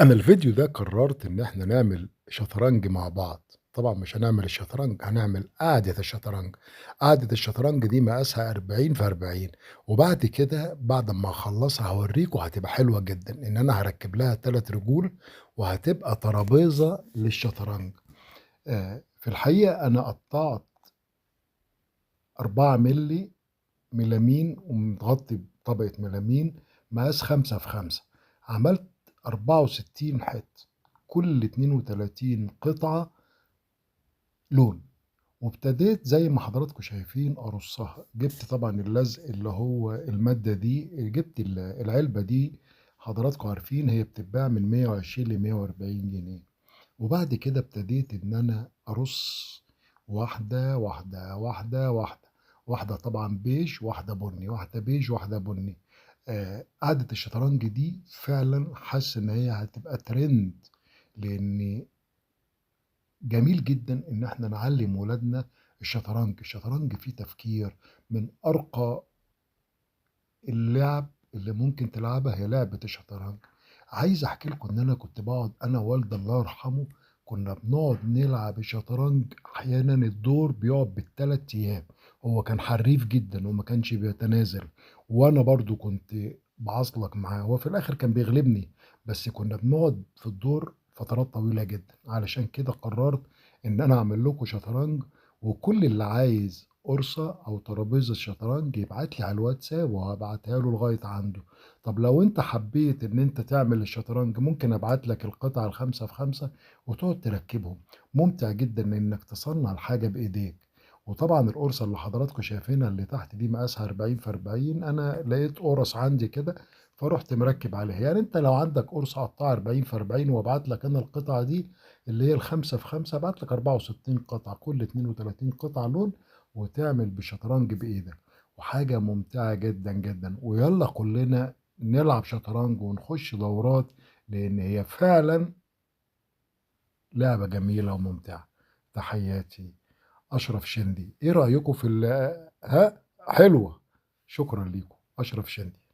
أنا الفيديو ده قررت إن إحنا نعمل شطرنج مع بعض، طبعًا مش هنعمل الشطرنج، هنعمل قعدة الشطرنج، قعدة الشطرنج دي مقاسها 40 في 40 وبعد كده بعد أمّا أخلّصها هاورّيكم هتبقى حلوة جدًا، إن أنا هاركّب لها 3 رجول وهتبقى ترابيزة للشطرنج. في الحقيقة أنا قطّعت 4 مِلّي ميلامين ومتغطي بطبقة ميلامين مقاس 5 في 5 عملت 64 حتّة، كل 32 قطعة لون، وابتديت زي ما حضراتكم شايفين أرصها، جبت طبعًا اللزق اللي هو المادة دي، جبت العلبة دي حضراتكم عارفين هي بتتباع من 120 ل140 جنيه، وبعد كده ابتديت إن أنا أرص واحدة، واحدة، واحدة، واحدة، واحدة طبعًا بيج، واحدة بني، واحدة بيج، واحدة بني. قعدة الشطرنج دي فعلًا حاسس إن هي هتبقى trend لإن جميل جدًا إن إحنا نعلّم ولادنا الشطرنج، الشطرنج فيه تفكير، من أرقى اللعب اللي ممكن تلعبها هي لعبة الشطرنج. عايز أحكي لكم إن أنا كنت باقعد أنا ووالدي الله يرحمه، كنا بنقعد نلعب الشطرنج أحيانًا الدور بيقعد بال3 أيام، هو كان حريف جدًا وما كانش بيتنازل، وأنا برضه كنت باعَصلَك معاه، هو في الآخر كان بيغلبني، بس كنا بنقعد في الدور فترات طويلة جدًا، علشان كده قررت إن أنا أعمل لكم شطرنج، وكل اللي عايز قرصة أو ترابيزة شطرنج يبعت لي على الواتساب وهابعتها له لغاية عنده. طب لو أنت حبيت إن أنت تعمل الشطرنج ممكن أبعت لك القطع ال5 في 5 وتقعد تركبهم، ممتع جدًا إنك تصنّع الحاجة بإيديك. وطبعًا القرصة اللي حضراتكم شايفينها اللي تحت دي مقاسها 40 في 40 أنا لقيت قرص عندي كده فرُحت مركّب عليها، يعني أنت لو عندك قرصة قطّعها 40 في 40 وابعت لك أنا القطعة دي اللي هي ال5 في 5 ابعت لك 64 قطعة، كل 32 قطعة لون وتعمل بشطرنج بإيدك، وحاجة ممتعة جدًا، جدًا، ويالّا كلنا نلعب شطرنج ونخش دورات، لإن هي فعلًا لعبة جميلة وممتعة. تحياتي، أشرف شندي. إيه رأيكم في ها؟ حلوة. شكرًا ليكم، أشرف شندي.